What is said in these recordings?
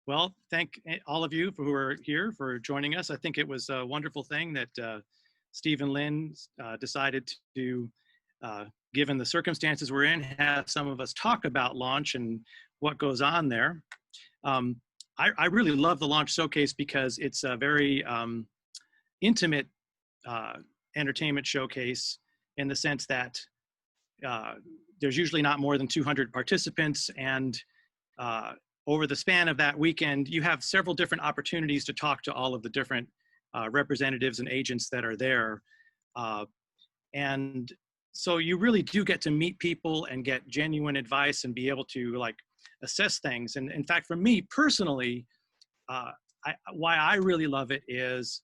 Well, thank all of you who are here for joining us. I think it was a wonderful thing that Steve and Lynn decided to, given the circumstances we're in, have some of us talk about launch and what goes on there. Um, I really love the launch showcase because it's a very intimate entertainment showcase in the sense that there's usually not more than 200 participants, and over the span of that weekend, you have several different opportunities to talk to all of the different representatives and agents that are there. And so you really do get to meet people and get genuine advice and be able to like assess things. And in fact, for me personally, why I really love it is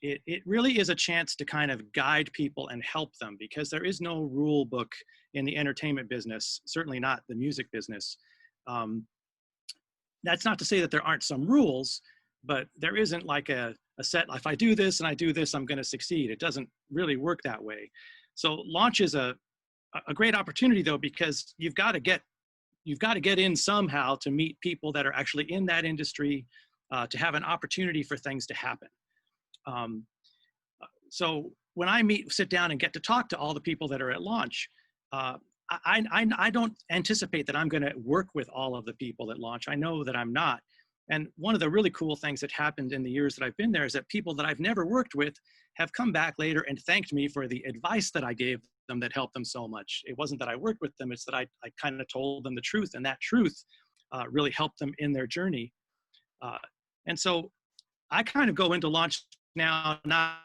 it really is a chance to kind of guide people and help them, because there is no rule book in the entertainment business, certainly not the music business. That's not to say that there aren't some rules, but there isn't like a set, if I do this and I do this, I'm going to succeed. It doesn't really work that way. So launch is a great opportunity though, because you've got to get in somehow to meet people that are actually in that industry, to have an opportunity for things to happen. So when I sit down and get to talk to all the people that are at launch, I don't anticipate that I'm going to work with all of the people at launch. I know that I'm not. And one of the really cool things that happened in the years that I've been there is that people that I've never worked with have come back later and thanked me for the advice that I gave them that helped them so much. It wasn't that I worked with them, it's that I kind of told them the truth, and that truth really helped them in their journey. And so I kind of go into launch now not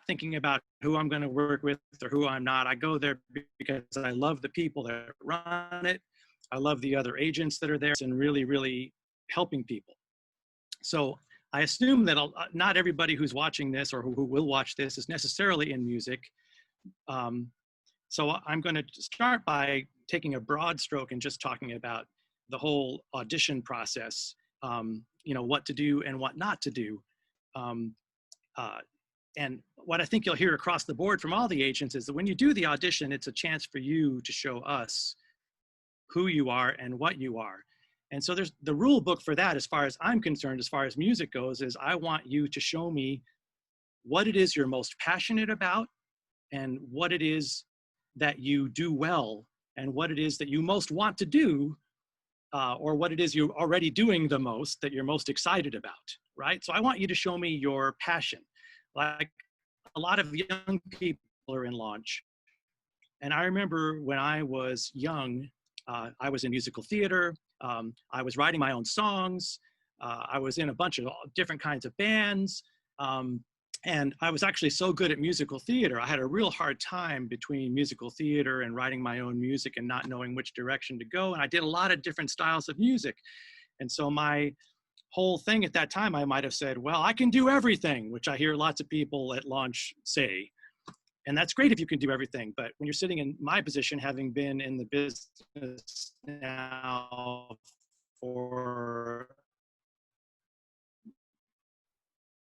thinking about who I'm going to work with or who I'm not. I go there because I love the people that run it. I love the other agents that are there and really, really helping people. So I assume that not everybody who's watching this or who will watch this is necessarily in music. So I'm going to start by taking a broad stroke and just talking about the whole audition process, you know, what to do and what not to do. And what I think you'll hear across the board from all the agents is that when you do the audition, it's a chance for you to show us who you are and what you are. And so there's the rule book for that, as far as I'm concerned, as far as music goes, is I want you to show me what it is you're most passionate about and what it is that you do well and what it is that you most want to do, or what it is you're already doing the most that you're most excited about, right? So I want you to show me your passion. Like a lot of young people are in launch. And I remember when I was young, I was in musical theater. I was writing my own songs. I was in a bunch of different kinds of bands. And I was actually so good at musical theater, I had a real hard time between musical theater and writing my own music and not knowing which direction to go. And I did a lot of different styles of music. And so my whole thing at that time, I might have said, well, I can do everything, which I hear lots of people at launch say. And that's great if you can do everything. But when you're sitting in my position, having been in the business now for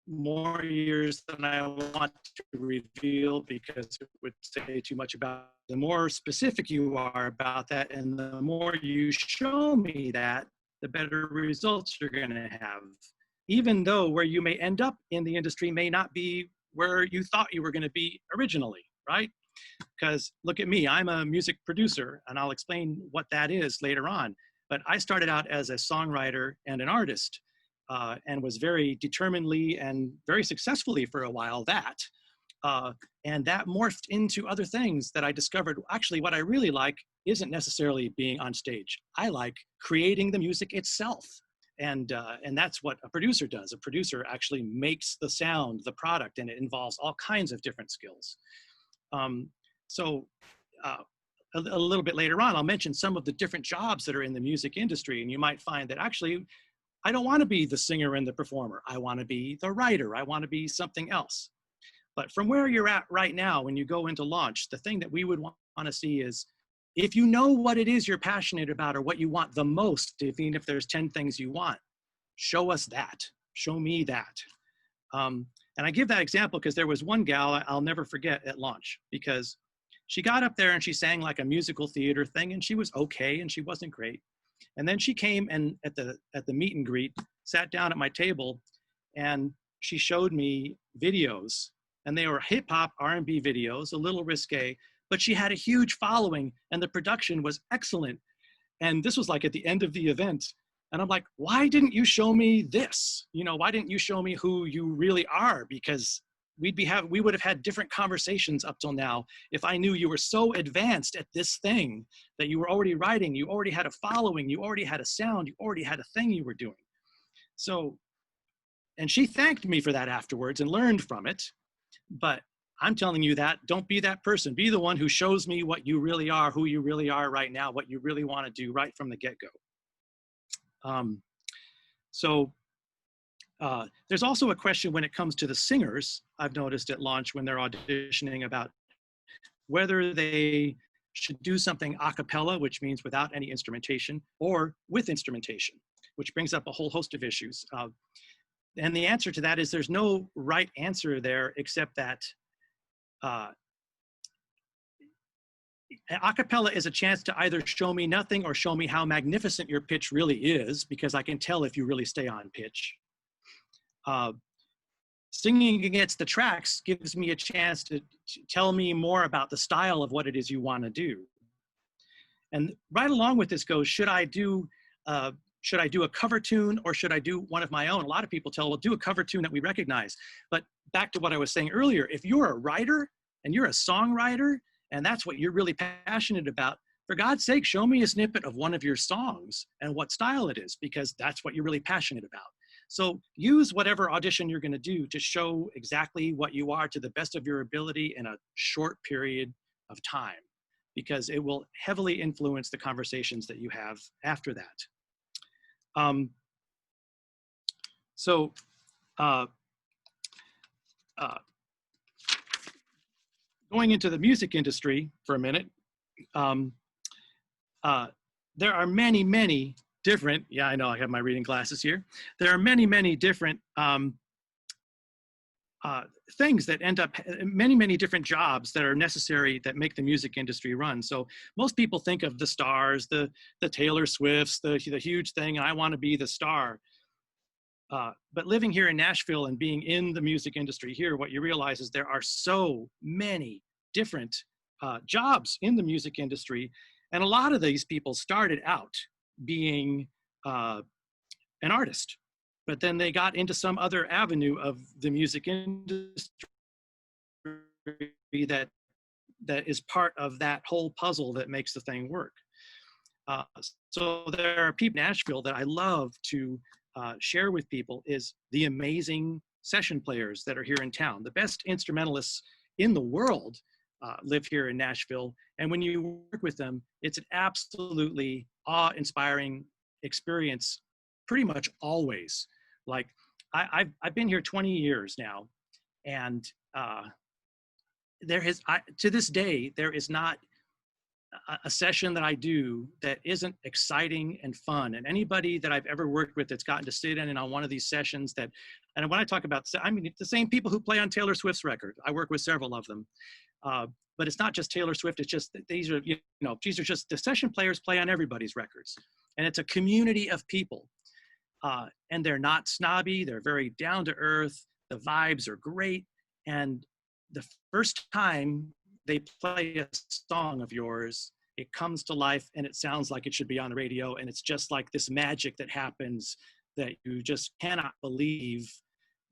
more years than I want to reveal because it would say too much about, the more specific you are about that and the more you show me that, the better results you're going to have. Even though where you may end up in the industry may not be where you thought you were going to be originally, right? Because look at me, I'm a music producer, and I'll explain what that is later on. But I started out as a songwriter and an artist, and was very determinedly and very successfully for a while that. And that morphed into other things that I discovered. Actually, what I really like isn't necessarily being on stage. I like creating the music itself. And that's what a producer does. A producer actually makes the sound, the product, and it involves all kinds of different skills. So a little bit later on, I'll mention some of the different jobs that are in the music industry. And you might find that actually, I don't want to be the singer and the performer. I want to be the writer. I want to be something else. But from where you're at right now, when you go into launch, the thing that we would want to see is, if you know what it is you're passionate about or what you want the most, even if there's 10 things you want, show us that. Show me that. And I give that example because there was one gal I'll never forget at launch, because she got up there and she sang like a musical theater thing, and she was okay and she wasn't great. And then she came and at the meet and greet, sat down at my table and she showed me videos, and they were hip hop R&B videos, a little risque, but she had a huge following and the production was excellent. And this was like at the end of the event. And I'm like, why didn't you show me this? You know, why didn't you show me who you really are? Because we would have had different conversations up till now if I knew you were so advanced at this thing that you were already writing, you already had a following, you already had a sound, you already had a thing you were doing. So, and she thanked me for that afterwards and learned from it. But I'm telling you that, don't be that person. Be the one who shows me what you really are, who you really are right now, what you really want to do right from the get-go. There's also a question when it comes to the singers, I've noticed at launch when they're auditioning, about whether they should do something a cappella, which means without any instrumentation, or with instrumentation, which brings up a whole host of issues. And the answer to that is there's no right answer there, except that a cappella is a chance to either show me nothing or show me how magnificent your pitch really is, because I can tell if you really stay on pitch. Singing against the tracks gives me a chance to tell me more about the style of what it is you want to do. And right along with this goes, should I do a cover tune or should I do one of my own? A lot of people tell, well, do a cover tune that we recognize. But back to what I was saying earlier, if you're a writer and you're a songwriter and that's what you're really passionate about, for God's sake, show me a snippet of one of your songs and what style it is, because that's what you're really passionate about. So use whatever audition you're going to do to show exactly what you are to the best of your ability in a short period of time, because it will heavily influence the conversations that you have after that. Going into the music industry for a minute, there are many, many different, yeah, I know I have my reading glasses here. There are many, many different things that end up, many, many different jobs that are necessary that make the music industry run. So most people think of the stars, the Taylor Swifts, the huge thing, and I want to be the star. But living here in Nashville and being in the music industry here, what you realize is there are so many different jobs in the music industry. And a lot of these people started out being an artist, but then they got into some other avenue of the music industry that is part of that whole puzzle that makes the thing work. So there are people in Nashville that I love to share with people is the amazing session players that are here in town. The best instrumentalists in the world live here in Nashville. And when you work with them, it's an absolutely awe-inspiring experience pretty much always. Like I've been here 20 years now, and to this day, there is not a session that I do that isn't exciting and fun. And anybody that I've ever worked with that's gotten to sit in and on one of these sessions that, and when I talk about, I mean, the same people who play on Taylor Swift's record, I work with several of them. But it's not just Taylor Swift, it's just, these are, these are just, the session players play on everybody's records. And it's a community of people. And they're not snobby, they're very down to earth, the vibes are great. And the first time they play a song of yours, it comes to life and it sounds like it should be on the radio. And it's just like this magic that happens that you just cannot believe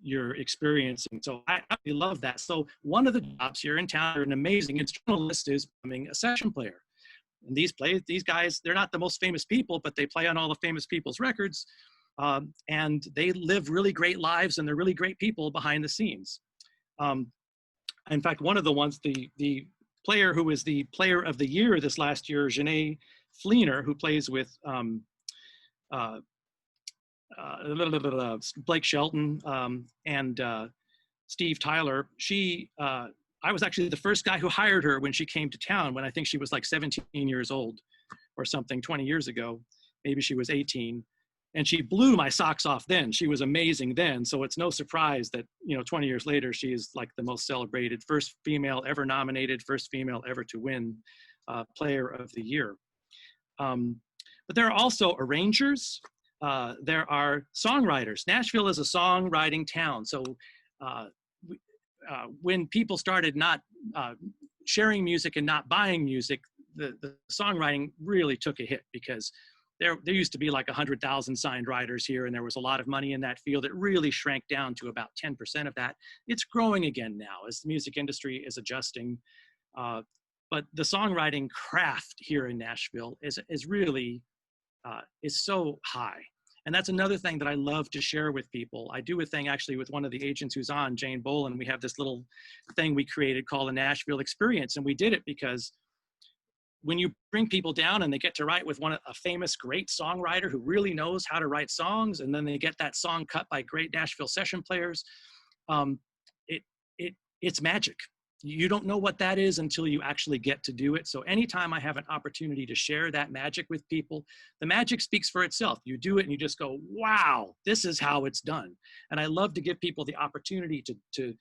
you're experiencing. So I really love that. So one of the jobs here in town, an amazing instrumentalist, is becoming a session player. And these guys, they're not the most famous people, but they play on all the famous people's records. And they live really great lives and they're really great people behind the scenes. In fact, one of the ones, the player who was the player of the year this last year, Janae Fleener, who plays with Blake Shelton and Steve Tyler, I was actually the first guy who hired her when she came to town, when I think she was like 17 years old or something, 20 years ago. Maybe she was 18. And she blew my socks off then. She was amazing then. So it's no surprise that, 20 years later, she is like the most celebrated, first female ever nominated, first female ever to win Player of the Year. But there are also arrangers. there are songwriters. Nashville is a songwriting town. So when people started not sharing music and not buying music, the songwriting really took a hit, because there used to be like 100,000 signed writers here, and there was a lot of money in that field. It really shrank down to about 10% of that. It's growing again now as the music industry is adjusting. But the songwriting craft here in Nashville is really is so high. And that's another thing that I love to share with people. I do a thing actually with one of the agents who's on, Jane Bolin. We have this little thing we created called the Nashville Experience. And we did it because when you bring people down and they get to write with a famous, great songwriter who really knows how to write songs, and then they get that song cut by great Nashville session players, it's magic. You don't know what that is until you actually get to do it. So anytime I have an opportunity to share that magic with people, the magic speaks for itself. You do it and you just go, wow, this is how it's done. And I love to give people the opportunity to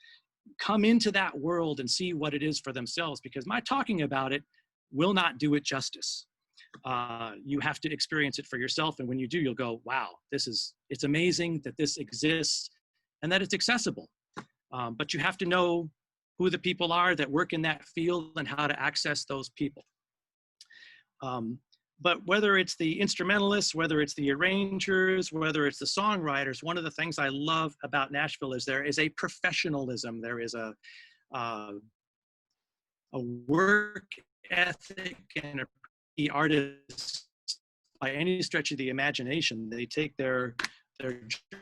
come into that world and see what it is for themselves, because my talking about it will not do it justice. You have to experience it for yourself. And when you do, you'll go, wow, it's amazing that this exists and that it's accessible. But you have to know who the people are that work in that field and how to access those people. But whether it's the instrumentalists, whether it's the arrangers, whether it's the songwriters, one of the things I love about Nashville is there is a professionalism. There is a work ethic, and the artists, by any stretch of the imagination, they take their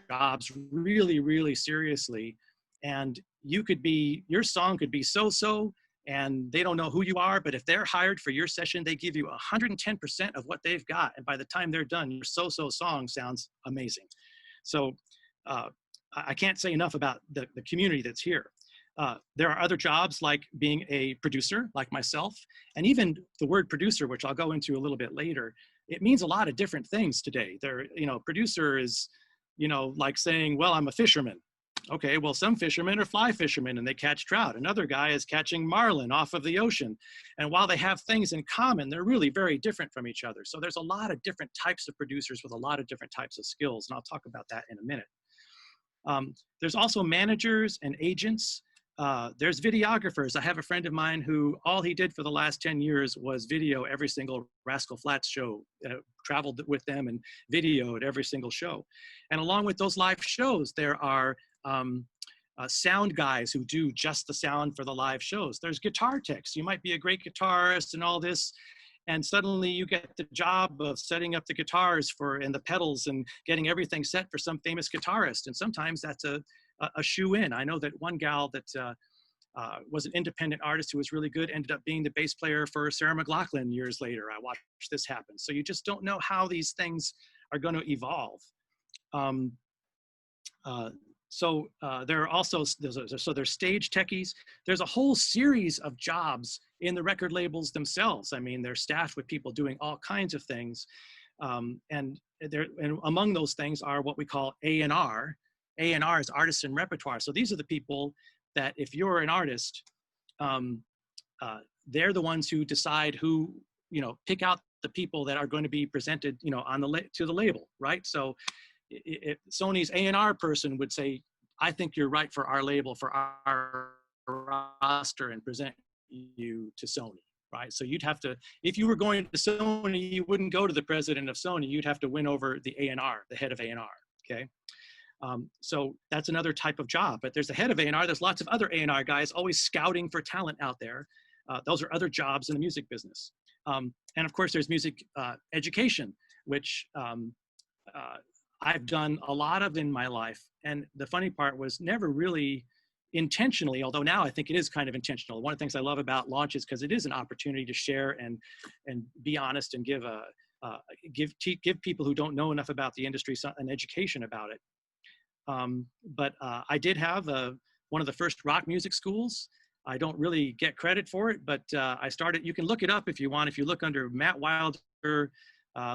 jobs really, really seriously. And your song could be so-so, and they don't know who you are, but if they're hired for your session, they give you 110% of what they've got. And by the time they're done, your so-so song sounds amazing. So I can't say enough about the community that's here. There are other jobs like being a producer, like myself, and even the word producer, which I'll go into a little bit later, it means a lot of different things today. Producer is, like saying, well, I'm a fisherman. Okay, well, some fishermen are fly fishermen and they catch trout. Another guy is catching marlin off of the ocean. And while they have things in common, they're really very different from each other. So there's a lot of different types of producers with a lot of different types of skills. And I'll talk about that in a minute. There's also managers and agents. There's videographers. I have a friend of mine who all he did for the last 10 years was video every single Rascal Flatts show, traveled with them and videoed every single show. And along with those live shows, there are sound guys who do just the sound for the live shows. There's guitar techs. You might be a great guitarist and all this, and suddenly you get the job of setting up the guitars and the pedals and getting everything set for some famous guitarist. And sometimes that's a shoe-in. I know that one gal that was an independent artist who was really good ended up being the bass player for Sarah McLachlan years later. I watched this happen. So you just don't know how these things are going to evolve. There are also, there's stage techies. There's a whole series of jobs in the record labels themselves. I mean, they're staffed with people doing all kinds of things. And among those things are what we call A&R. A&R is artists and repertoire. So these are the people that if you're an artist, they're the ones who decide who, pick out the people that are going to be presented, to the label, right? So if Sony's A&R person would say, I think you're right for our label, for our roster, and present you to Sony, right? So you'd have to, if you were going to Sony, you wouldn't go to the president of Sony, you'd have to win over the A&R, the head of A&R, okay? So that's another type of job, but there's a head of A&R, there's lots of other A&R guys always scouting for talent out there. Those are other jobs in the music business. And of course there's music education, which I've done a lot of in my life. And the funny part was never really intentionally, although now I think it is kind of intentional. One of the things I love about Launch is because it is an opportunity to share and be honest and give people who don't know enough about the industry an education about it. But I did have one of the first rock music schools. I don't really get credit for it, but I started, you can look it up if you want. If you look under Matt Wilder,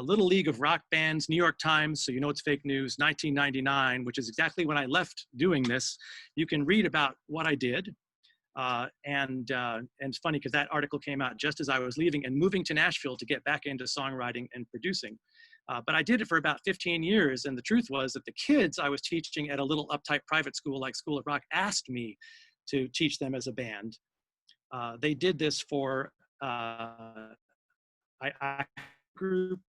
Little League of Rock Bands, New York Times, so you know it's fake news, 1999, which is exactly when I left doing this. You can read about what I did. And it's funny because that article came out just as I was leaving and moving to Nashville to get back into songwriting and producing. But I did it for about 15 years. And the truth was that the kids I was teaching at a little uptight private school like School of Rock asked me to teach them as a band. They did this for I group.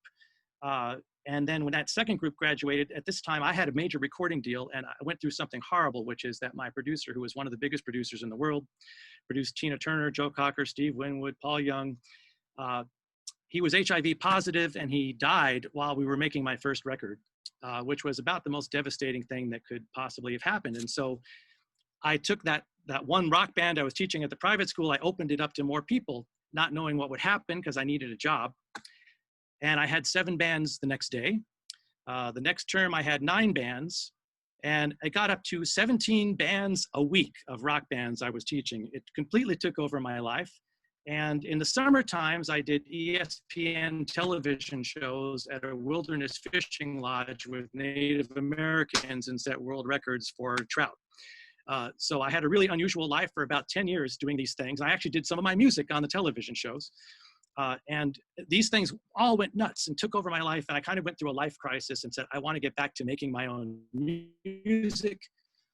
And then when that second group graduated, at this time, I had a major recording deal, and I went through something horrible, which is that my producer, who was one of the biggest producers in the world, produced Tina Turner, Joe Cocker, Steve Winwood, Paul Young. He was HIV positive, and he died while we were making my first record, which was about the most devastating thing that could possibly have happened. And so I took that one rock band I was teaching at the private school, I opened it up to more people, not knowing what would happen because I needed a job. And I had 7 bands the next day. The next term I had 9 bands, and I got up to 17 bands a week of rock bands I was teaching. It completely took over my life. And in the summer times, I did ESPN television shows at a wilderness fishing lodge with Native Americans and set world records for trout. So I had a really unusual life for about 10 years doing these things. I actually did some of my music on the television shows. And these things all went nuts and took over my life. And I kind of went through a life crisis and said, I want to get back to making my own music.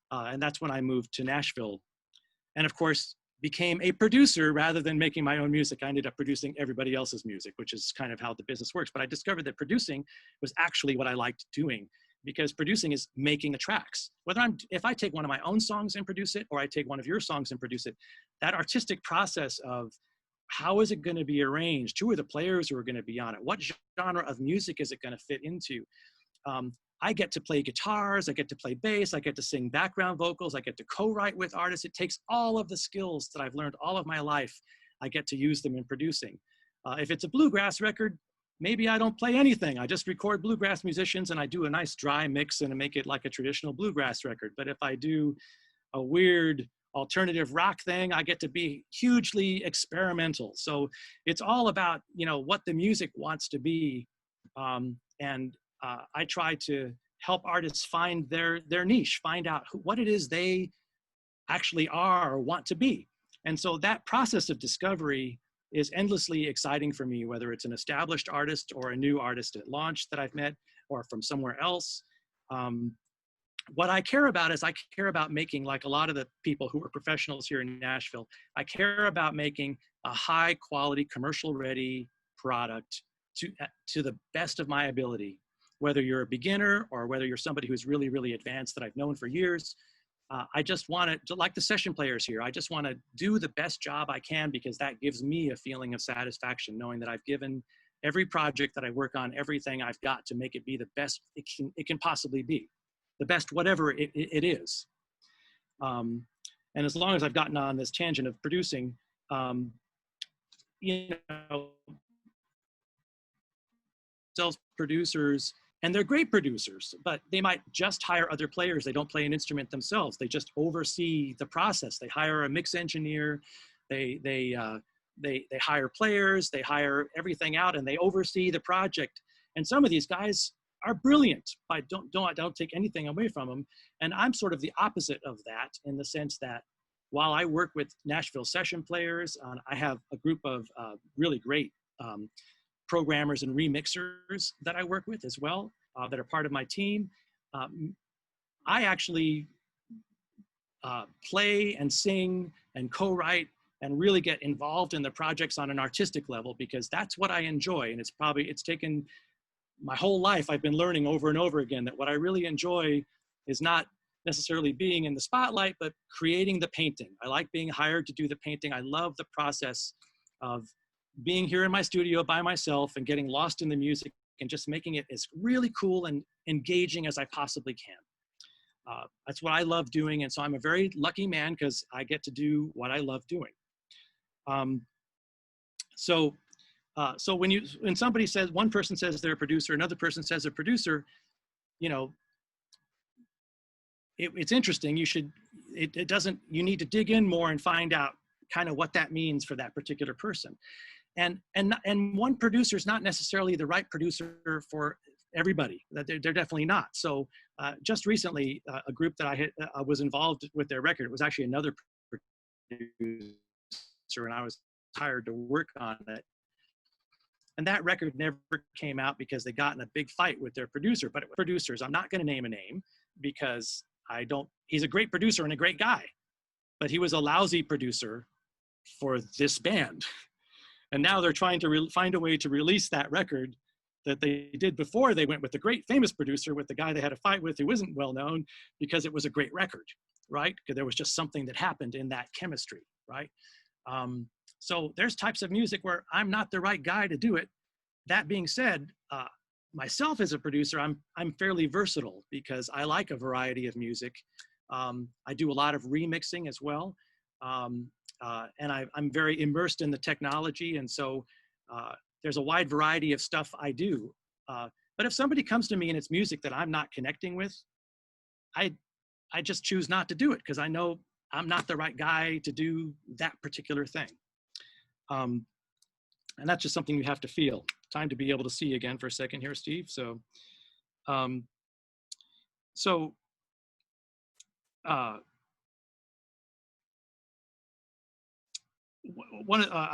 And that's when I moved to Nashville. And of course, became a producer rather than making my own music. I ended up producing everybody else's music, which is kind of how the business works. But I discovered that producing was actually what I liked doing, because producing is making the tracks. If I take one of my own songs and produce it, or I take one of your songs and produce it, that artistic process of how is it going to be arranged? Who are the players who are going to be on it? What genre of music is it going to fit into? I get to play guitars, I get to play bass, I get to sing background vocals, I get to co-write with artists. It takes all of the skills that I've learned all of my life, I get to use them in producing. If it's a bluegrass record, maybe I don't play anything. I just record bluegrass musicians and I do a nice dry mix and make it like a traditional bluegrass record. But if I do a weird alternative rock thing, I get to be hugely experimental. So it's all about, what the music wants to be. I try to help artists find their niche, find out what it is they actually are or want to be. And so that process of discovery is endlessly exciting for me, whether it's an established artist or a new artist at launch that I've met or from somewhere else. What I care about is I care about making, like a lot of the people who are professionals here in Nashville, I care about making a high quality, commercial ready product to the best of my ability. Whether you're a beginner or whether you're somebody who's really, really advanced that I've known for years, I just want to, like the session players here, I just want to do the best job I can, because that gives me a feeling of satisfaction, knowing that I've given every project that I work on, everything I've got to make it be the best it can possibly be, the best whatever it is. And as long as I've gotten on this tangent of producing, producers, and they're great producers, but they might just hire other players. They don't play an instrument themselves. They just oversee the process. They hire a mix engineer. They hire players. They hire everything out, and they oversee the project. And some of these guys are brilliant. I don't take anything away from them. And I'm sort of the opposite of that, in the sense that while I work with Nashville session players, I have a group of really great programmers and remixers that I work with as well, that are part of my team. I actually play and sing and co-write and really get involved in the projects on an artistic level, because that's what I enjoy. And it's taken my whole life. I've been learning over and over again that what I really enjoy is not necessarily being in the spotlight, but creating the painting. I like being hired to do the painting. I love the process of being here in my studio by myself and getting lost in the music and just making it as really cool and engaging as I possibly can. That's what I love doing. And so I'm a very lucky man, because I get to do what I love doing. So when somebody says, one person says they're a producer, another person says a producer, it's interesting. You need to dig in more and find out kind of what that means for that particular person. And one producer is not necessarily the right producer for everybody. They're definitely not. So just recently, a group that I was involved with their record, it was actually another producer, and I was hired to work on it. And that record never came out because they got in a big fight with their producer. But producers, I'm not going to name a name because he's a great producer and a great guy, but he was a lousy producer for this band. And now they're trying to find a way to release that record that they did before they went with the great famous producer, with the guy they had a fight with who isn't well known, because it was a great record, right? Because there was just something that happened in that chemistry, right? So there's types of music where I'm not the right guy to do it. That being said, myself as a producer, I'm fairly versatile because I like a variety of music. I do a lot of remixing as well. And I'm very immersed in the technology. And so there's a wide variety of stuff I do. But if somebody comes to me and it's music that I'm not connecting with, I just choose not to do it because I know I'm not the right guy to do that particular thing. And that's just something you have to feel. Time to be able to see again for a second here, Steve. So, I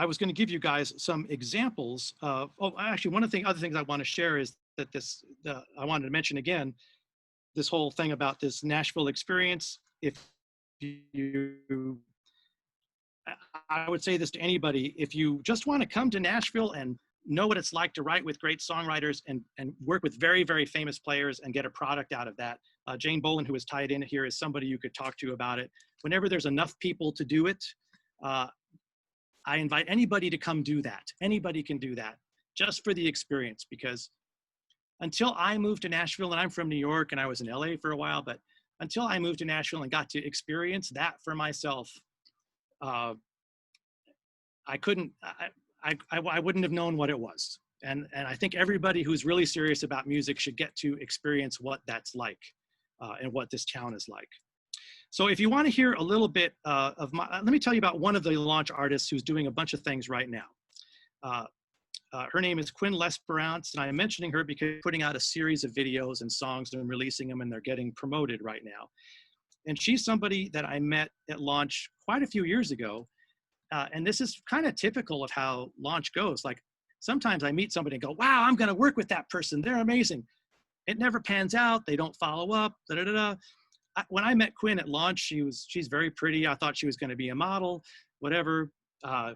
was going to give you guys some examples of, actually other things I want to share is that I wanted to mention again, this whole thing about this Nashville experience. I would say this to anybody, if you just want to come to Nashville and know what it's like to write with great songwriters and work with very, very famous players and get a product out of that. Jane Boland, who is tied in here, is somebody you could talk to about it. Whenever there's enough people to do it, I invite anybody to come do that. Anybody can do that just for the experience, because until I moved to Nashville, and I'm from New York and I was in LA for a while, but until I moved to Nashville and got to experience that for myself, I wouldn't have known what it was. And I think everybody who's really serious about music should get to experience what that's like and what this town is like. So if you want to hear a little bit let me tell you about one of the launch artists who's doing a bunch of things right now. Her name is Quinn Lesperance, and I'm mentioning her because she's putting out a series of videos and songs and releasing them, and they're getting promoted right now. And she's somebody that I met at launch quite a few years ago. And this is kind of typical of how launch goes. Like sometimes I meet somebody and go, wow, I'm going to work with that person. They're amazing. It never pans out. They don't follow up. Da, da, da, da. When I met Quinn at launch, she's very pretty. I thought she was going to be a model, whatever. I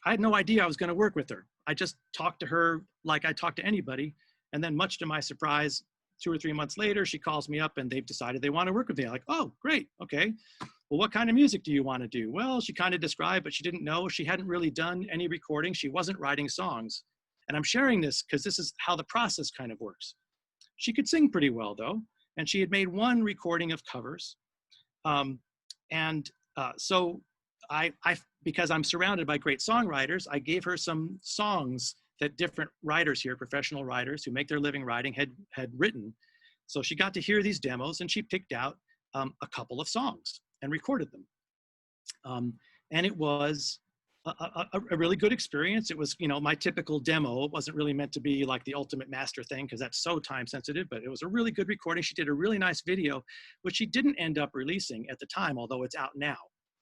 had no idea I was going to work with her. I just talked to her like I talk to anybody. And then much to my surprise, 2 or 3 months later, she calls me up and they've decided they want to work with me. I'm like, oh, great. Okay. Well, what kind of music do you want to do? Well, she kind of described, but she didn't know. She hadn't really done any recording. She wasn't writing songs. And I'm sharing this because this is how the process kind of works. She could sing pretty well though. And she had made one recording of covers. So because I'm surrounded by great songwriters, I gave her some songs that different writers here, professional writers who make their living writing, had written. So she got to hear these demos and she picked out a couple of songs and recorded them. And it was a really good experience. It was, my typical demo. It wasn't really meant to be like the ultimate master thing because that's so time sensitive, but it was a really good recording. She did a really nice video, which she didn't end up releasing at the time, although it's out now.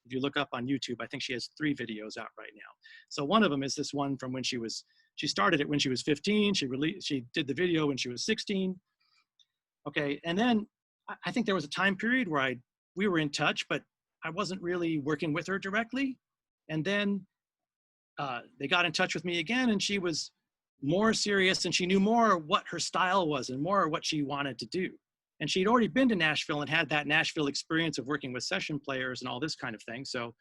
If you look up on YouTube, I think she has 3 videos out right now. So one of them is this one from when she started it when she was 15. She did the video when she was 16. Okay, and then I think there was a time period where we were in touch, but I wasn't really working with her directly. And then they got in touch with me again, and she was more serious, and she knew more what her style was and more what she wanted to do. And she'd already been to Nashville and had that Nashville experience of working with session players and all this kind of thing. So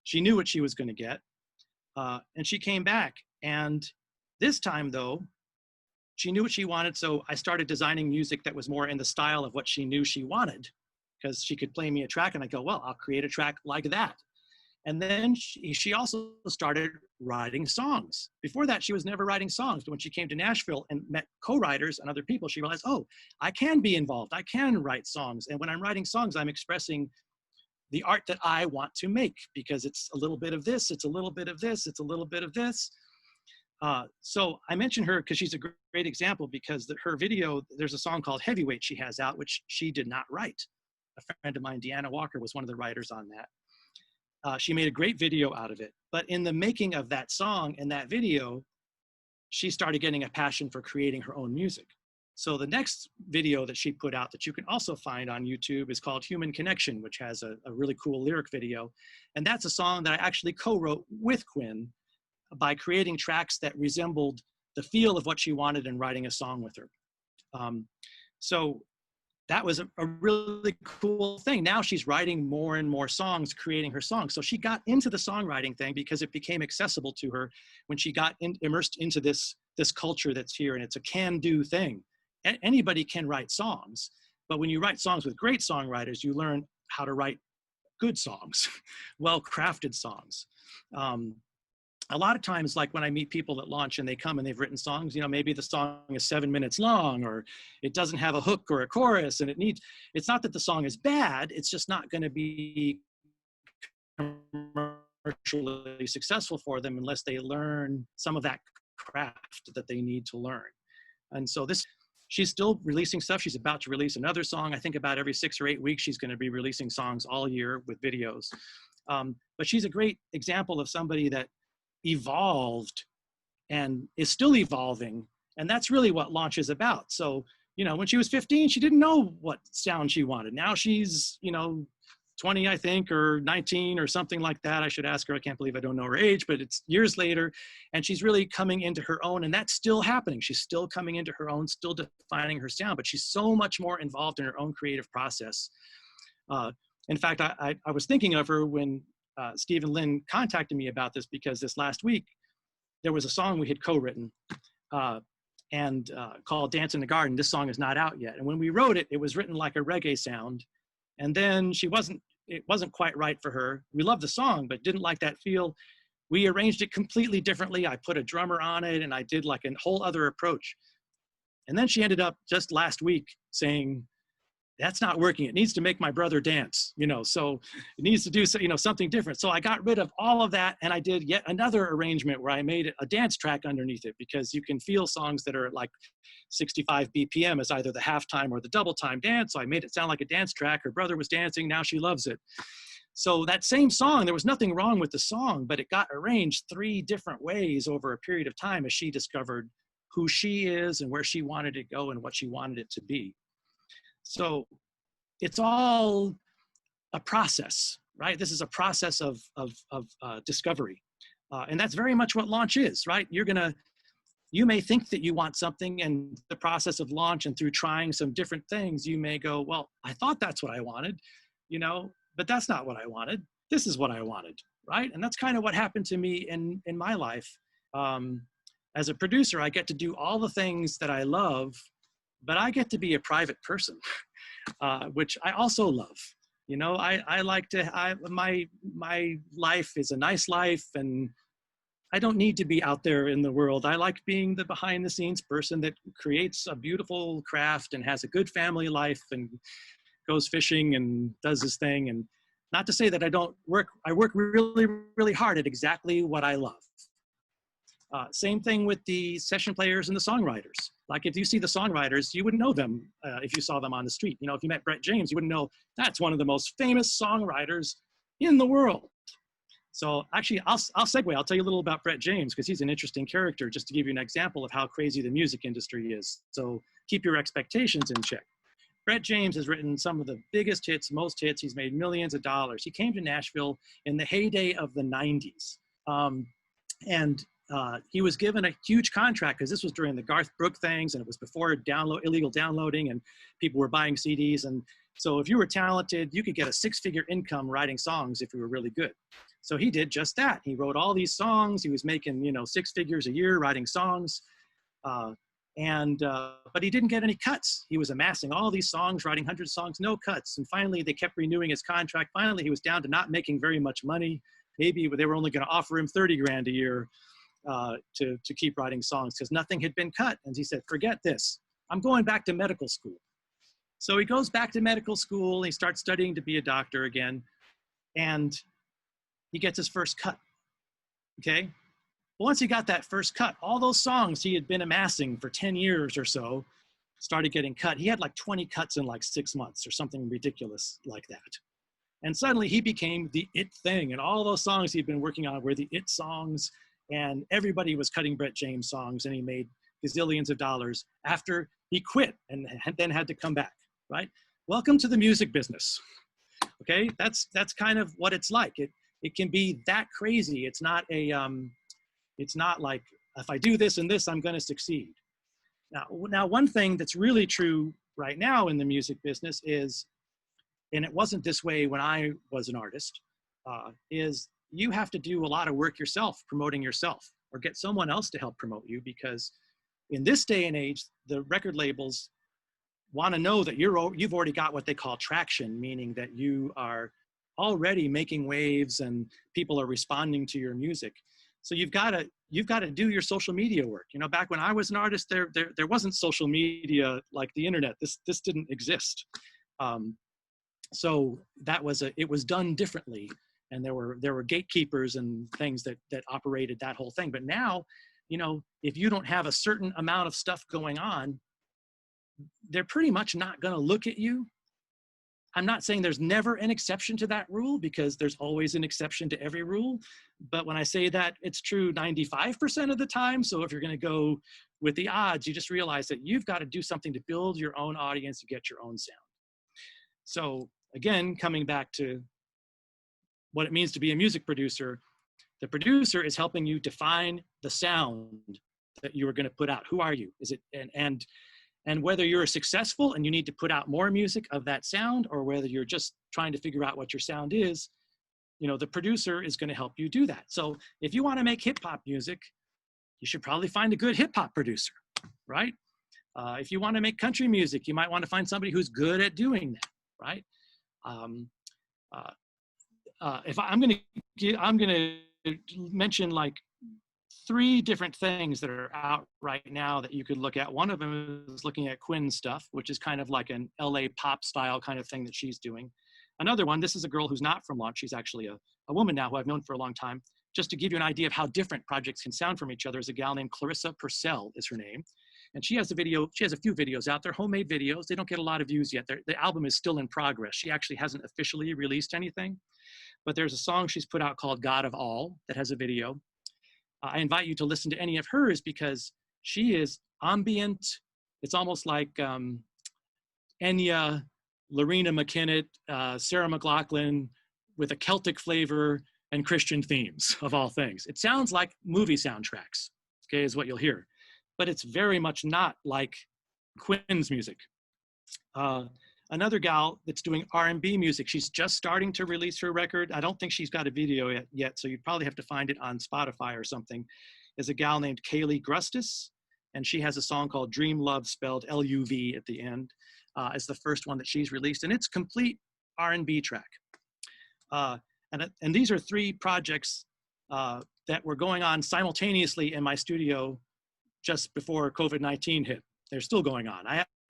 she knew what she was going to get. And she came back. And this time, though, she knew what she wanted. So I started designing music that was more in the style of what she knew she wanted, because she could play me a track and I go, well, I'll create a track like that. And then she also started writing songs. Before that, she was never writing songs. But when she came to Nashville and met co-writers and other people, she realized, oh, I can be involved. I can write songs. And when I'm writing songs, I'm expressing the art that I want to make, because it's a little bit of this, it's a little bit of this, it's a little bit of this. So I mentioned her because she's a great example, because her video, there's a song called Heavyweight she has out, which she did not write. A friend of mine, Deanna Walker, was one of the writers on that. She made a great video out of it. But in the making of that song and that video, she started getting a passion for creating her own music. So the next video that she put out that you can also find on YouTube is called Human Connection, which has a really cool lyric video. And that's a song that I actually co-wrote with Quinn by creating tracks that resembled the feel of what she wanted and writing a song with her. So that was a really cool thing. Now she's writing more and more songs, creating her songs. So she got into the songwriting thing because it became accessible to her when she got immersed into this culture that's here, and it's a can-do thing. Anybody can write songs, but when you write songs with great songwriters, you learn how to write good songs, well-crafted songs. A lot of times, like when I meet people at launch and they come and they've written songs, you know, maybe the song is 7 minutes long, or it doesn't have a hook or a chorus, and it's not that the song is bad, it's just not going to be commercially successful for them unless they learn some of that craft that they need to learn. And so she's still releasing stuff. She's about to release another song. I think about every 6 or 8 weeks, she's going to be releasing songs all year with videos. But she's a great example of somebody that evolved and is still evolving. And that's really what Launch is about. So, you know, when she was 15, she didn't know what sound she wanted. Now she's, you know, 20, I think, or 19 or something like that. I should ask her. I can't believe I don't know her age, but it's years later. And she's really coming into her own, and that's still happening. She's still coming into her own, still defining her sound, but she's so much more involved in her own creative process. In fact, I was thinking of her when Steve and Lynn contacted me about this, because this last week, there was a song we had co-written called Dance in the Garden. This song is not out yet. And when we wrote it, it was written like a reggae sound. And then it wasn't quite right for her. We loved the song, but didn't like that feel. We arranged it completely differently. I put a drummer on it, and I did like a whole other approach. And then she ended up just last week saying, that's not working. It needs to make my brother dance, you know, so it needs to do, you know, something different. So I got rid of all of that, and I did yet another arrangement where I made a dance track underneath it, because you can feel songs that are like 65 BPM as either the halftime or the double time dance. So I made it sound like a dance track. Her brother was dancing. Now she loves it. So that same song, there was nothing wrong with the song, but it got arranged 3 different ways over a period of time as she discovered who she is and where she wanted to go and what she wanted it to be. So it's all a process, right? This is a process of discovery. And that's very much what Launch is, right? You may think that you want something, and the process of Launch and through trying some different things, you may go, well, I thought that's what I wanted, you know, but that's not what I wanted. This is what I wanted, right? And that's kind of what happened to me in my life. As a producer, I get to do all the things that I love, but I get to be a private person, which I also love. You know, I like to, my life is a nice life, and I don't need to be out there in the world. I like being the behind the scenes person that creates a beautiful craft and has a good family life and goes fishing and does his thing. And not to say that I work really, really hard at exactly what I love. Same thing with the session players and the songwriters. Like if you see the songwriters, you wouldn't know them if you saw them on the street. You know, if you met Brett James, you wouldn't know that's one of the most famous songwriters in the world. So actually, I'll segue. I'll tell you a little about Brett James, because he's an interesting character, just to give you an example of how crazy the music industry is. So keep your expectations in check. Brett James has written some of the biggest hits, most hits. He's made millions of dollars. He came to Nashville in the heyday of the 90s. He was given a huge contract, because this was during the Garth Brooks things, and it was before illegal downloading, and people were buying CDs. And so if you were talented, you could get a 6-figure income writing songs if you were really good. So he did just that. He wrote all these songs. He was making, you know, 6 figures a year writing songs. But he didn't get any cuts. He was amassing all these songs, writing hundreds of songs, no cuts. And finally, they kept renewing his contract. Finally, he was down to not making very much money. Maybe they were only going to offer him 30 grand a year to keep writing songs, because nothing had been cut. And he said, forget this. I'm going back to medical school. So he goes back to medical school. He starts studying to be a doctor again. And he gets his first cut. Okay? Well, once he got that first cut, all those songs he had been amassing for 10 years or so started getting cut. He had like 20 cuts in like 6 months or something ridiculous like that. And suddenly he became the it thing. And all those songs he'd been working on were the it songs. And everybody was cutting Brett James songs, and he made gazillions of dollars after he quit and then had to come back, right? Welcome to the music business. Okay, that's kind of what it's like. It can be that crazy. It's not like if I do this and this, I'm going to succeed. Now, one thing that's really true right now in the music business is, and it wasn't this way when I was an artist, is you have to do a lot of work yourself, promoting yourself, or get someone else to help promote you, because in this day and age, the record labels want to know that you've already got what they call traction, meaning that you are already making waves and people are responding to your music. So you've got to do your social media work. You know, back when I was an artist, there wasn't social media like the internet. This didn't exist. So it was done differently, and there were gatekeepers and things that operated that whole thing. But now, you know, if you don't have a certain amount of stuff going on, they're pretty much not going to look at you. I'm not saying there's never an exception to that rule, because there's always an exception to every rule. But when I say that, it's true 95% of the time. So if you're going to go with the odds, you just realize that you've got to do something to build your own audience, to get your own sound. So again, coming back to what it means to be a music producer, the producer is helping you define the sound that you are going to put out. Who are you? Is it, and whether you're successful and you need to put out more music of that sound, or whether you're just trying to figure out what your sound is, you know, the producer is going to help you do that. So if you want to make hip hop music, you should probably find a good hip hop producer, right? If you want to make country music, you might want to find somebody who's good at doing that, right? If I'm going to mention like 3 different things that are out right now that you could look at. One of them is looking at Quinn's stuff, which is kind of like an LA pop style kind of thing that she's doing. Another one, this is a girl who's not from Launch. She's actually a woman now who I've known for a long time. Just to give you an idea of how different projects can sound from each other, is a gal named Clarissa Purcell is her name. And she has a few videos out there, homemade videos. They don't get a lot of views yet. The album is still in progress. She actually hasn't officially released anything, but there's a song she's put out called God of All that has a video. I invite you to listen to any of hers, because she is ambient. It's almost like Enya, Lorena McKinnon, Sarah McLachlan, with a Celtic flavor and Christian themes, of all things. It sounds like movie soundtracks, okay, is what you'll hear. But it's very much not like Quinn's music. Another gal that's doing R&B music, she's just starting to release her record. I don't think she's got a video yet, so you'd probably have to find it on Spotify or something, is a gal named Kaylee Grustis, and she has a song called Dream Love, spelled L-U-V at the end, as the first one that she's released, and it's complete R&B track. And these are 3 projects that were going on simultaneously in my studio just before COVID-19 hit. They're still going on.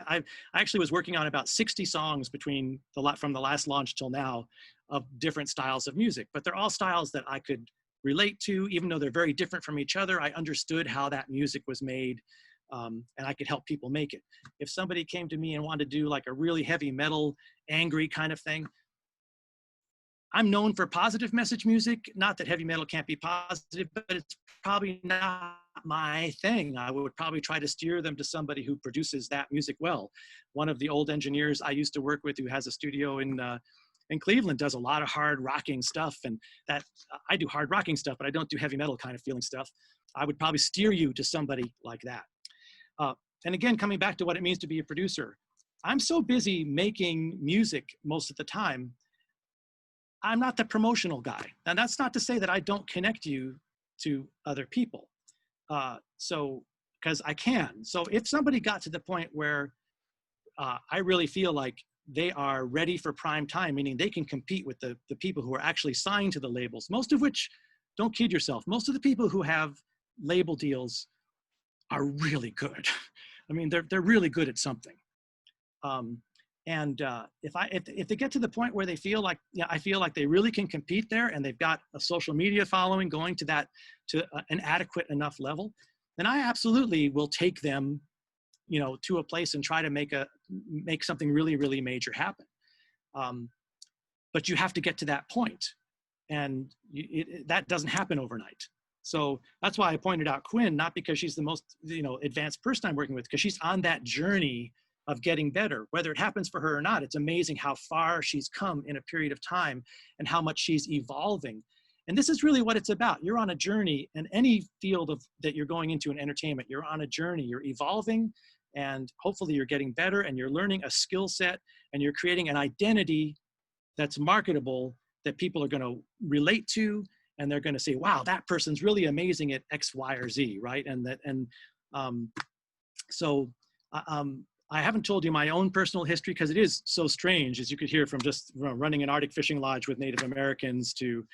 I actually was working on about 60 songs from the last launch till now, of different styles of music, but they're all styles that I could relate to, even though they're very different from each other. I understood how that music was made, and I could help people make it. If somebody came to me and wanted to do like a really heavy metal, angry kind of thing, I'm known for positive message music. Not that heavy metal can't be positive, but it's probably not my thing. I would probably try to steer them to somebody who produces that music well. One of the old engineers I used to work with, who has a studio in Cleveland, does a lot of hard rocking stuff, and that I do hard rocking stuff, but I don't do heavy metal kind of feeling stuff. I would probably steer you to somebody like that. And again, coming back to what it means to be a producer, I'm so busy making music most of the time, I'm not the promotional guy. And that's not to say that I don't connect you to other people. Because I can. So if somebody got to the point where I really feel like they are ready for prime time, meaning they can compete with the people who are actually signed to the labels, most of which, don't kid yourself, most of the people who have label deals are really good. I mean, they're really good at something. If they get to the point where they feel like, yeah, I feel like they really can compete there, and they've got a social media following going to an adequate enough level, then I absolutely will take them, you know, to a place and try to make something really, really major happen. but you have to get to that point, and that doesn't happen overnight. So that's why I pointed out Quinn, not because she's the most, advanced person I'm working with, because she's on that journey of getting better. Whether it happens for her or not, it's amazing how far she's come in a period of time and how much she's evolving. And this is really what it's about. You're on a journey in any field that you're going into in entertainment. You're on a journey, you're evolving, and hopefully you're getting better, and you're learning a skill set, and you're creating an identity that's marketable, that people are going to relate to, and they're going to say, wow, that person's really amazing at X, Y, or Z, right? So I haven't told you my own personal history because it is so strange, as you could hear, from just running an Arctic fishing lodge with Native Americans to,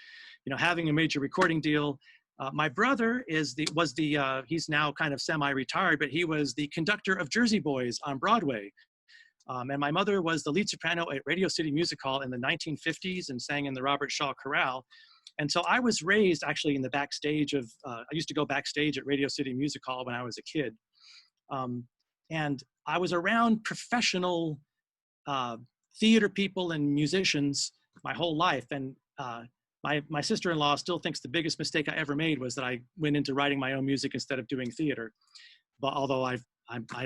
having a major recording deal. My brother he's now kind of semi-retired, but he was the conductor of Jersey Boys on Broadway. And my mother was the lead soprano at Radio City Music Hall in the 1950s and sang in the Robert Shaw Chorale. And so I was raised actually in the backstage of, I used to go backstage at Radio City Music Hall when I was a kid. And I was around professional theater people and musicians my whole life. And my sister-in-law still thinks the biggest mistake I ever made was that I went into writing my own music instead of doing theater. But although I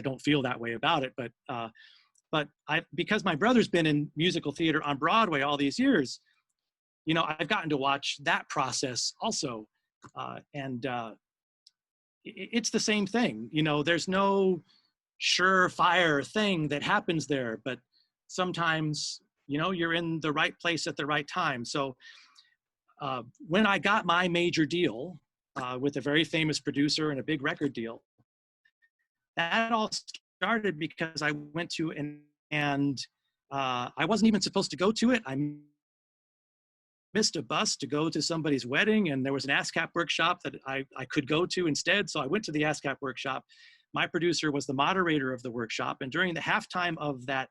don't feel that way about it, but because my brother's been in musical theater on Broadway all these years, I've gotten to watch that process also. It's the same thing. There's no surefire thing that happens there, but sometimes, you're in the right place at the right time. So when I got my major deal with a very famous producer and a big record deal, that all started because I went to and I wasn't even supposed to go to it. I missed a bus to go to somebody's wedding, and there was an ASCAP workshop that I could go to instead. So I went to the ASCAP workshop. My producer was the moderator of the workshop, and during the halftime of that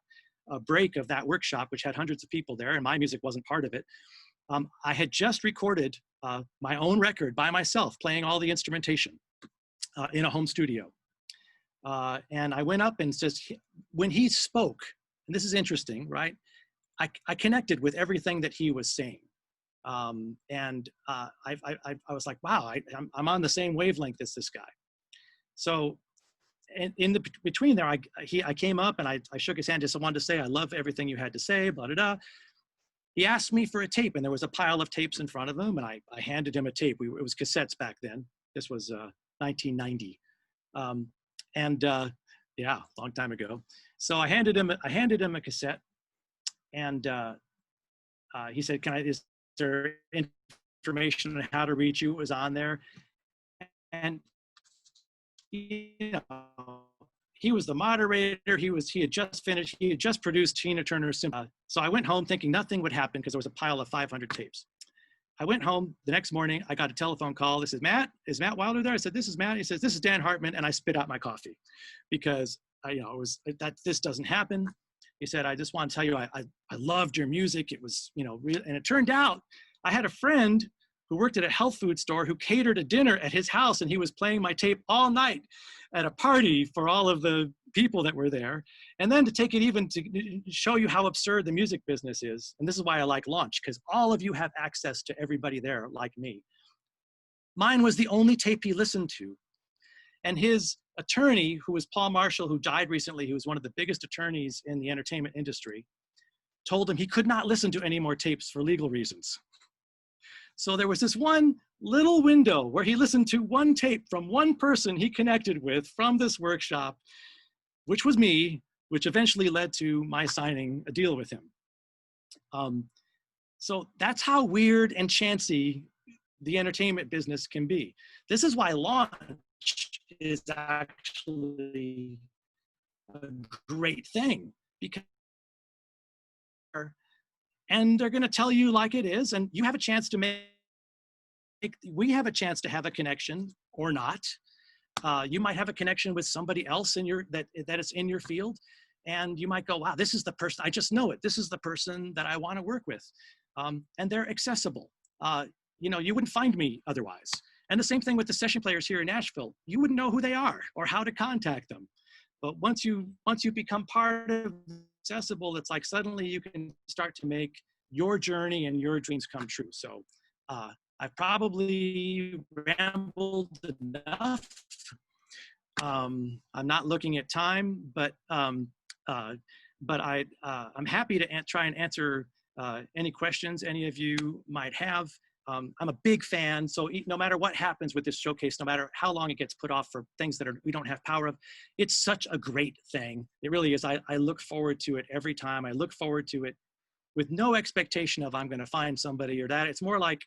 break of that workshop, which had hundreds of people there, and my music wasn't part of it, I had just recorded my own record by myself, playing all the instrumentation in a home studio. And I went up and says, when he spoke, and this is interesting, right? I connected with everything that he was saying. I was like, wow, I'm on the same wavelength as this guy. So in the between there, I came up and I shook his hand, just wanted to say, I love everything you had to say, blah, blah, blah. He asked me for a tape, and there was a pile of tapes in front of him, and I handed him a tape. It was cassettes back then. This was 1990. Yeah, long time ago. So I handed him a cassette, and he said, is there information on how to reach you? It was on there. And he was the moderator. He had just finished. He had just produced Tina Turner's Symphony. So I went home thinking nothing would happen because there was a pile of 500 tapes. I went home the next morning. I got a telephone call. This is Matt. Is Matt Wilder there? I said, this is Matt. He says, this is Dan Hartman. And I spit out my coffee because this doesn't happen. He said, I just want to tell you, I loved your music. It was, real. And it turned out I had a friend who worked at a health food store who catered a dinner at his house, and he was playing my tape all night at a party for all of the people that were there. And then to take it even to show you how absurd the music business is, and this is why I like Launch, because all of you have access to everybody there like me. Mine was the only tape he listened to. And his attorney, who was Paul Marshall, who died recently, who was one of the biggest attorneys in the entertainment industry, told him he could not listen to any more tapes for legal reasons. So there was this one little window where he listened to one tape from one person he connected with from this workshop, which was me, which eventually led to my signing a deal with him. So that's how weird and chancy the entertainment business can be. This is why Launch is actually a great thing, because and they're going to tell you like it is, and you have a chance to we have a chance to have a connection or not. You might have a connection with somebody else in that is in your field, and you might go, wow, this is the person, I just know it. This is the person that I want to work with. And they're accessible. You wouldn't find me otherwise. And the same thing with the session players here in Nashville. You wouldn't know who they are or how to contact them. But once you become part of accessible, it's like suddenly you can start to make your journey and your dreams come true. So I've probably rambled enough. I'm not looking at time, but I'm happy to try and answer any questions any of you might have. I'm a big fan, so no matter what happens with this showcase, no matter how long it gets put off for things that we don't have power of, it's such a great thing. It really is. I look forward to it every time. I look forward to it with no expectation of I'm going to find somebody or that. It's more like,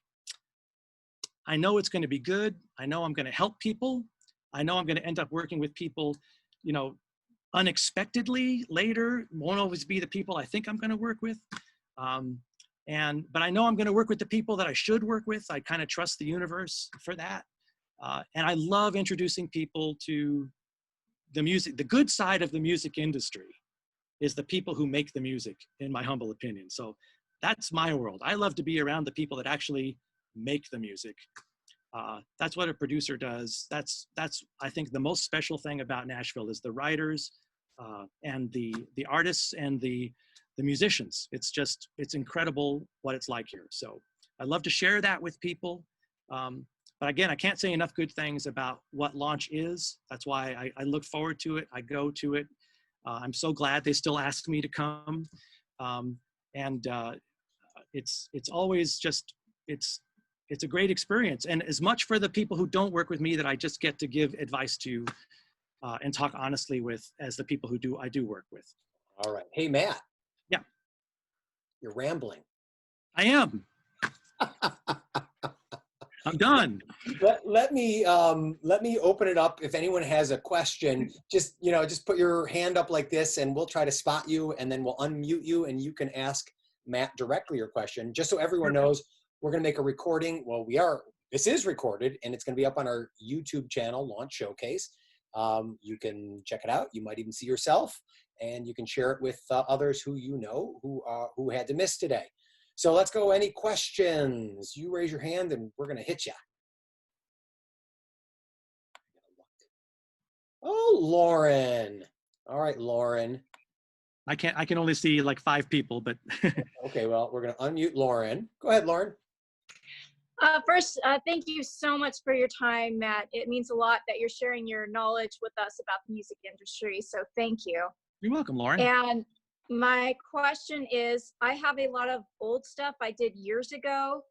I know it's going to be good. I know I'm going to help people. I know I'm going to end up working with people, you know, unexpectedly later. Won't always be the people I think I'm going to work with. But I know I'm going to work with the people that I should work with. I kind of trust the universe for that. And I love introducing people to the music. The good side of the music industry is the people who make the music, in my humble opinion. So that's my world. I love to be around the people that actually make the music. That's what a producer does. That's I think the most special thing about Nashville is the writers and the artists and the musicians. It's incredible what it's like here. So I love to share that with people. But again, I can't say enough good things about what Launch is. That's why I look forward to it. I go to it. I'm so glad they still ask me to come. It's always just, it's a great experience. And as much for the people who don't work with me that I just get to give advice to and talk honestly with as the people who I do work with. All right. Hey, Matt. Yeah. You're rambling. I am. I'm done. Let me open it up. If anyone has a question, just put your hand up like this and we'll try to spot you and then we'll unmute you and you can ask Matt directly your question. Just so everyone knows, we're going to make a recording. Well, this is recorded and it's going to be up on our YouTube channel, Launch Showcase. You can check it out. You might even see yourself and you can share it with others who you know who had to miss today. So let's go. Any questions? You raise your hand and we're going to hit you. Oh, Lauren. All right, Lauren. I can only see like 5 people, but. Okay, well, we're going to unmute Lauren. Go ahead, Lauren. First, thank you so much for your time, Matt. It means a lot that you're sharing your knowledge with us about the music industry. So thank you. You're welcome, Lauren. And my question is, I have a lot of old stuff I did years ago,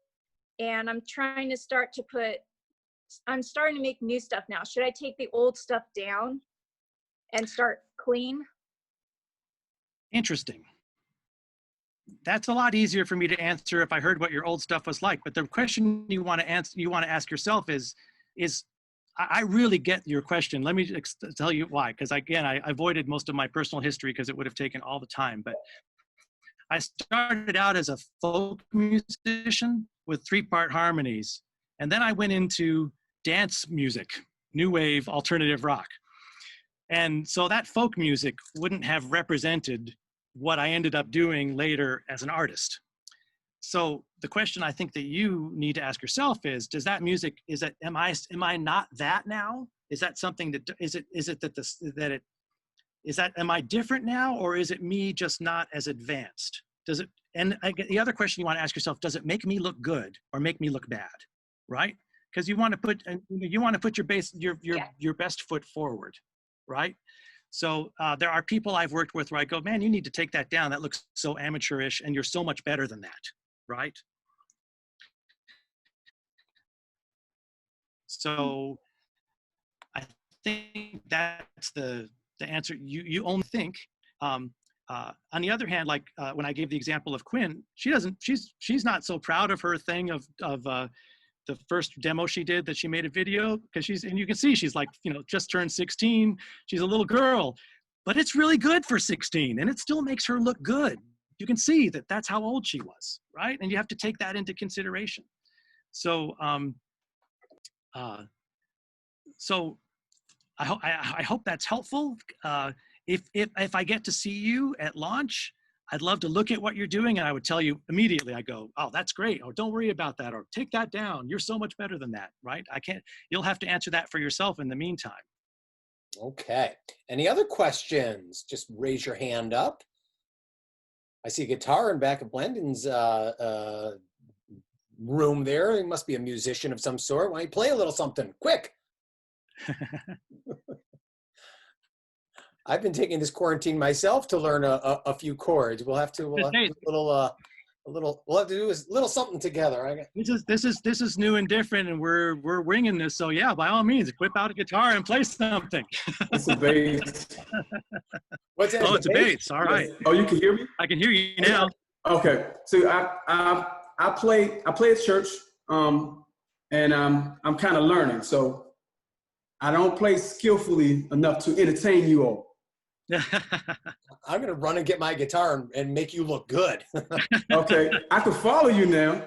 and I'm starting to make new stuff now. Should I take the old stuff down and start clean? Interesting. That's a lot easier for me to answer if I heard what your old stuff was like. But the question you want to ask yourself is I really get your question. Let me tell you why. Because again, I avoided most of my personal history because it would have taken all the time. But I started out as a folk musician with 3-part harmonies. And then I went into dance music, new wave, alternative rock. And so that folk music wouldn't have represented what I ended up doing later as an artist. So the question I think that you need to ask yourself is, does that music, am I not that now? Is that something that, am I different now, or is it me just not as advanced? The other question you want to ask yourself, does it make me look good or make me look bad, right? Because you want to put your best foot forward, right? So there are people I've worked with where I go, man, you need to take that down. That looks so amateurish and you're so much better than that, right? So I think that's the answer. You only think. On the other hand, like when I gave the example of Quinn, she's not so proud of her thing of the first demo she did that she made a video, because and you can see she's like, just turned 16. She's a little girl, but it's really good for 16 and it still makes her look good. You can see that that's how old she was, right? And you have to take that into consideration. So, I hope that's helpful. If I get to see you at Launch, I'd love to look at what you're doing and I would tell you immediately. I go, oh, that's great. Or don't worry about that. Or take that down. You're so much better than that, right? You'll have to answer that for yourself in the meantime. Okay. Any other questions? Just raise your hand up. I see a guitar in back of Blendon's room there. He must be a musician of some sort. Why don't you play a little something? Quick. I've been taking this quarantine myself to learn a few chords. We'll have to do a little something together. This is new and different, and we're winging this. So yeah, by all means, whip out a guitar and play something. It's a bass. What's that? Oh, it's a bass. All right. Oh, you can hear me? I can hear you now. Okay. So I play at church, and I'm kind of learning. So I don't play skillfully enough to entertain you all. I'm gonna run and get my guitar and make you look good. Okay, I can follow you now.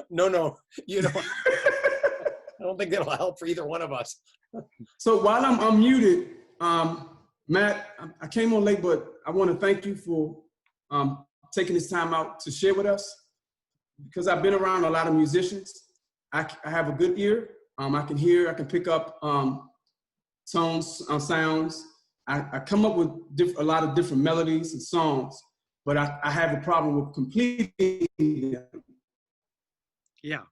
No, you know, I don't think that'll help for either one of us. So while I'm unmuted, Matt, I came on late, but I want to thank you for taking this time out to share with us, because I've been around a lot of musicians. I have a good ear. I can hear, I can pick up tones, sounds. I come up with a lot of different melodies and songs, but I have a problem with completing them. Yeah.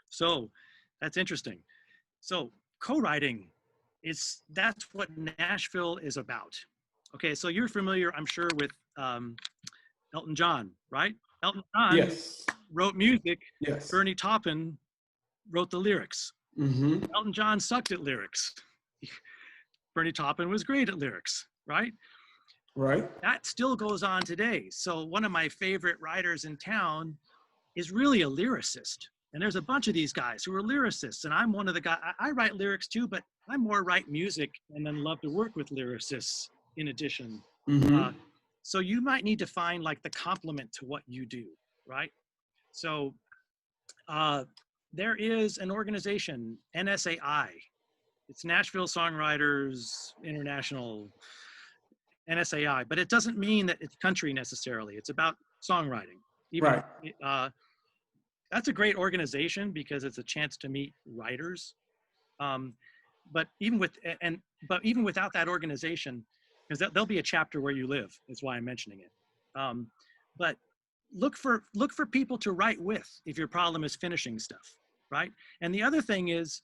So that's interesting. So co-writing that's what Nashville is about. Okay, so you're familiar, I'm sure, with Elton John, right? Elton John Yes. wrote music. Yes. Bernie Taupin wrote the lyrics. Mm-hmm. Elton John sucked at lyrics. Bernie Taupin was great at lyrics, right? Right. That still goes on today. So one of my favorite writers in town is really a lyricist. And there's a bunch of these guys who are lyricists. And I'm one of the guys, I write lyrics too, but I more write music and then love to work with lyricists in addition. Mm-hmm. So you might need to find like the complement to what you do, right? So there is an organization, NSAI. It's Nashville Songwriters International, NSAI, but it doesn't mean that it's country necessarily. It's about songwriting. Right. That's a great organization because it's a chance to meet writers. But even without that organization, because there'll be a chapter where you live. That's why I'm mentioning it. But look for people to write with if your problem is finishing stuff, right? And the other thing is,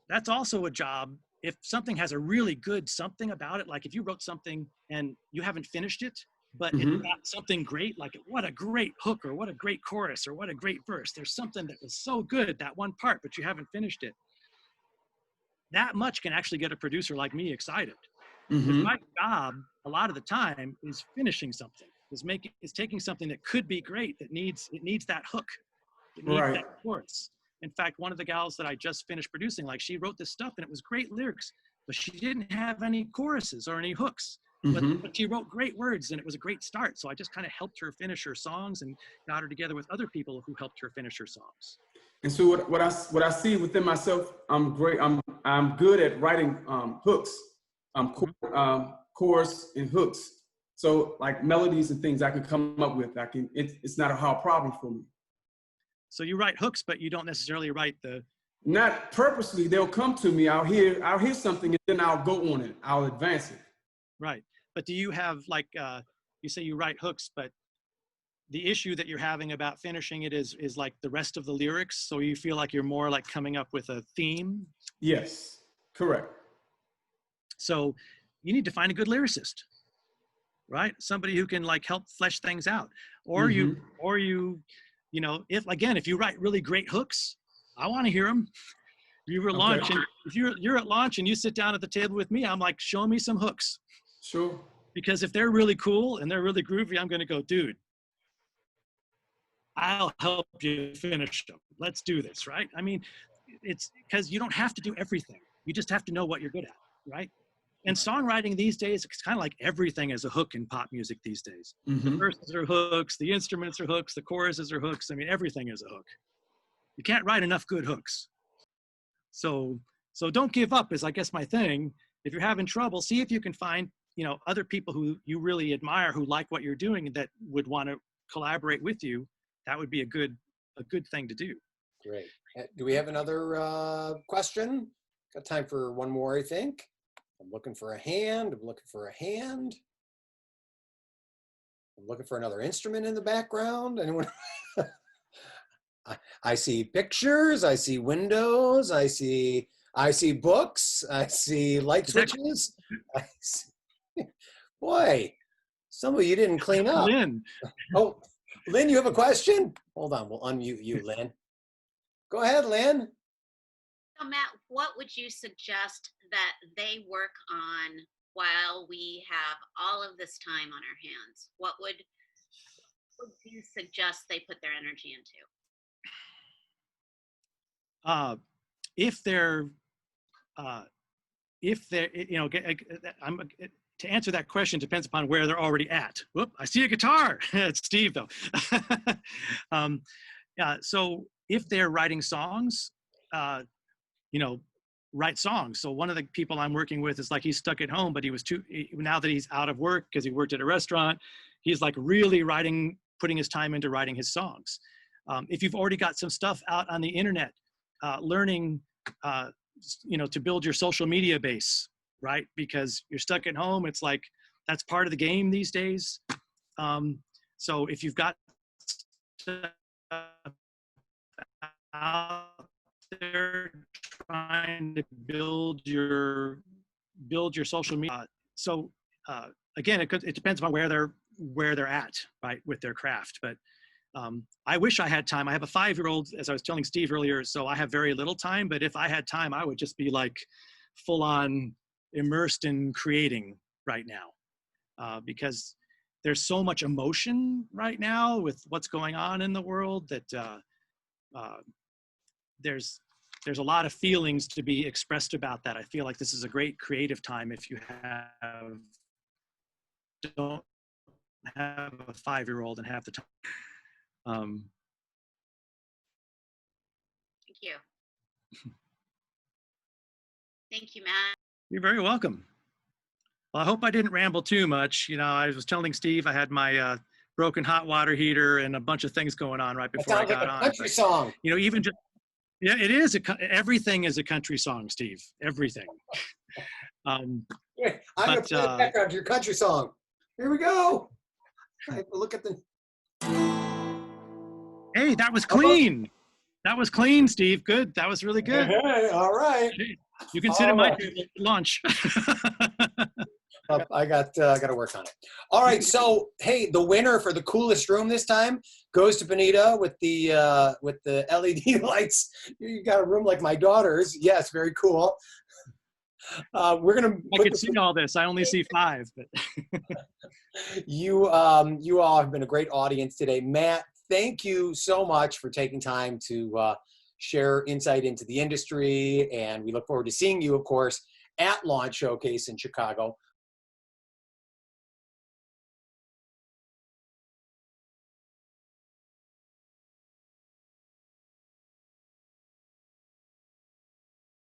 that's also a job. If something has a really good something about it, like if you wrote something and you haven't finished it, but Mm-hmm. it's got something great, like what a great hook or what a great chorus or what a great verse. There's something that was so good, that one part, but you haven't finished it. That much can actually get a producer like me excited. Mm-hmm. My job a lot of the time is finishing something, is taking something that could be great, it needs that hook, it needs Right. that chorus. In fact, one of the gals that I just finished producing, like she wrote this stuff and it was great lyrics, but she didn't have any choruses or any hooks. Mm-hmm. But she wrote great words and it was a great start. So I just kind of helped her finish her songs and got her together with other people who helped her finish her songs. And so what I see within myself, I'm good at writing hooks, chorus and hooks. So like melodies and things I can come up with. It's not a hard problem for me. So you write hooks, but you don't necessarily write the. Not purposely, they'll come to me. I'll hear something and then I'll go on it. I'll advance it. Right. But do you have like, you say you write hooks, but the issue that you're having about finishing it is like the rest of the lyrics. So you feel like you're more like coming up with a theme. Yes, correct. So you need to find a good lyricist, right? Somebody who can like help flesh things out, or Mm-hmm. you know, if you write really great hooks, I want to hear them. You were at launch, and if you're at launch and you sit down at the table with me, I'm like, show me some hooks. Sure. Because if they're really cool and they're really groovy, I'm going to go, dude, I'll help you finish them. Let's do this, right? I mean, it's because you don't have to do everything. You just have to know what you're good at, right? And songwriting these days, it's kind of like everything is a hook in pop music these days. Mm-hmm. The verses are hooks, the instruments are hooks, the choruses are hooks. I mean, everything is a hook. You can't write enough good hooks. So don't give up is, I guess, my thing. If you're having trouble, see if you can find, you know, other people who you really admire, who like what you're doing and that would want to collaborate with you. That would be a good thing to do. Great. Do we have another question? Got time for one more, I think. I'm looking for a hand. I'm looking for another instrument in the background. Anyone? I see pictures. I see windows. I see books. I see light switches. I see, boy, some of you didn't clean up. Lynn. Oh, Lynn, you have a question? Hold on, we'll unmute you, Lynn. Go ahead, Lynn. So Matt, what would you suggest that they work on while we have all of this time on our hands? What would you suggest they put their energy into? If they're, you know, to answer that question depends upon where they're already at. Whoop, I see a guitar. It's Steve though. So if they're writing songs, you know, write songs. So one of the people I'm working with is like, he's stuck at home, but now that he's out of work because he worked at a restaurant, he's like really putting his time into writing his songs. If you've already got some stuff out on the internet, learning, you know, to build your social media base, right? Because you're stuck at home. It's like, that's part of the game these days. So if you've got stuff out there trying to build your social media. So again, it depends on where they're at, right, with their craft. But I wish I had time. I have a 5-year-old, as I was telling Steve earlier, so I have very little time. But if I had time, I would just be like full on immersed in creating right now, because there's so much emotion right now with what's going on in the world that there's a lot of feelings to be expressed about that. I feel like this is a great creative time if you don't have a 5-year-old and have the time. Thank you. Thank you, Matt. You're very welcome. Well, I hope I didn't ramble too much. You know, I was telling Steve I had my broken hot water heater and a bunch of things going on right before I got like a on. country song. You know, even just, yeah, it is. Everything is a country song, Steve. Everything. I'm going to play the background to your country song. Here we go. Look at the... Hey, that was clean. That was clean, Steve. Good. That was really good. Hey, all right. You can sit at my lunch. I got to work on it. All right. So, hey, the winner for the coolest room this time goes to Benita with the LED lights. You got a room like my daughter's. Yes, very cool. We're gonna. I could see all this. I only see 5. But you all have been a great audience today, Matt. Thank you so much for taking time to share insight into the industry, and we look forward to seeing you, of course, at Launch Showcase in Chicago.